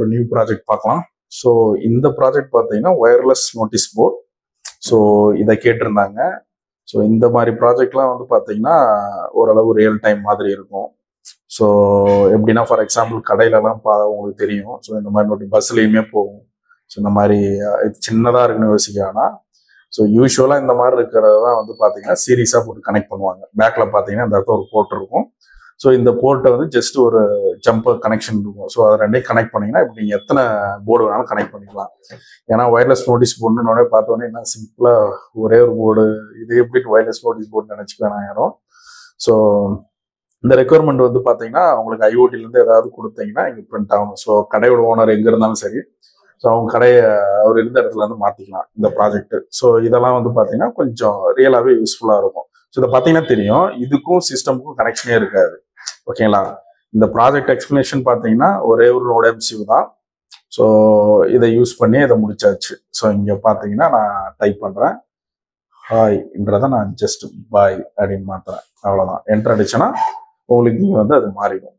ஒரு new project பார்க்கலாம். So இந்த ப்ராஜெக்ட் பார்த்தீங்கன்னா ஒயர்லெஸ் நோட்டீஸ் போர்ட். ஸோ இதை கேட்டிருந்தாங்க. ஸோ இந்த மாதிரி ப்ராஜெக்ட்லாம் வந்து பார்த்தீங்கன்னா ஓரளவு ரியல் டைம் மாதிரி இருக்கும். ஸோ எப்படின்னா ஃபார் எக்ஸாம்பிள் கடையிலலாம் உங்களுக்கு தெரியும். ஸோ இந்த மாதிரி நோட்டி பஸ்லேயுமே போகும். ஸோ இந்த மாதிரி இது சின்னதாக இருக்குன்னு யோசிக்க வேணாம். ஸோ யூஸ்வலாக இந்த மாதிரி இருக்கிறது தான் வந்து பார்த்தீங்கன்னா சீரியஸாக போட்டு கனெக்ட் பண்ணுவாங்க. பேக்கில் பார்த்தீங்கன்னா இந்த இடத்துல ஒரு போர்ட் இருக்கும். ஸோ இந்த போர்ட்டை வந்து ஜஸ்ட் ஒரு ஜம்பர் கனெக்ஷன் இருக்கும். ஸோ அதை ரெண்டையும் கனெக்ட் பண்ணிங்கன்னா இப்போ நீங்கள் எத்தனை போர்டு வேணாலும் கனெக்ட் பண்ணிக்கலாம். ஏன்னா ஒயர்லெஸ் நோட்டீஸ் போர்டுன்னு பார்த்தோன்னே என்ன சிம்பிளாக ஒரே ஒரு போர்டு இது எப்படி ஒயர்லெஸ் நோட்டீஸ் போர்டு நினச்சிக்க வேணாம் யாரும். ஸோ இந்த ரெக்குவயர்மெண்ட் வந்து பார்த்தீங்கன்னா உங்களுக்கு ஐஓடிலேருந்து ஏதாவது கொடுத்தீங்கன்னா இங்கே பிரிண்ட் ஆகணும். ஸோ கடையோட ஓனர் எங்கே இருந்தாலும் சரி, ஸோ அவங்க கடையை அவர் இருந்த இடத்துல வந்து மாற்றிக்கலாம் இந்த ப்ராஜெக்ட். ஸோ இதெல்லாம் வந்து பார்த்தீங்கன்னா கொஞ்சம் ரியலாகவே யூஸ்ஃபுல்லாக இருக்கும். ஸோ இதை பார்த்தீங்கன்னா தெரியும், இதுக்கும் சிஸ்டமுக்கும் கனெக்ஷனே இருக்காது. ஓகேங்களா? இந்த ப்ராஜெக்ட் எக்ஸ்பிளனேஷன் பார்த்தீங்கன்னா ஒரே ஒரு நோட் எம்சியூ தான். ஸோ இதை யூஸ் பண்ணி இதை முடிச்சாச்சு. ஸோ இங்கே பார்த்தீங்கன்னா நான் டைப் பண்ணுறேன் ஹாய்ன்றதை நான் ஜஸ்ட் பாய் அப்படின்னு மாற்றுறேன். அவ்வளோதான். என்டர் அடிச்சேன்னா உங்களுக்கு இங்கே வந்து அது மாறிடும்.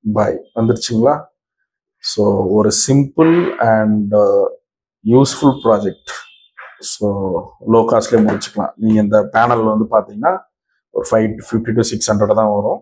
பாய் வந்துருச்சுங்களா? ஸோ ஒரு simple and useful project. So low காஸ்ட்லேயே முடிச்சுக்கலாம். நீங்கள் இந்த பேனல் வந்து பார்த்தீங்கன்னா ஒரு 550 to 600 தான் வரும்.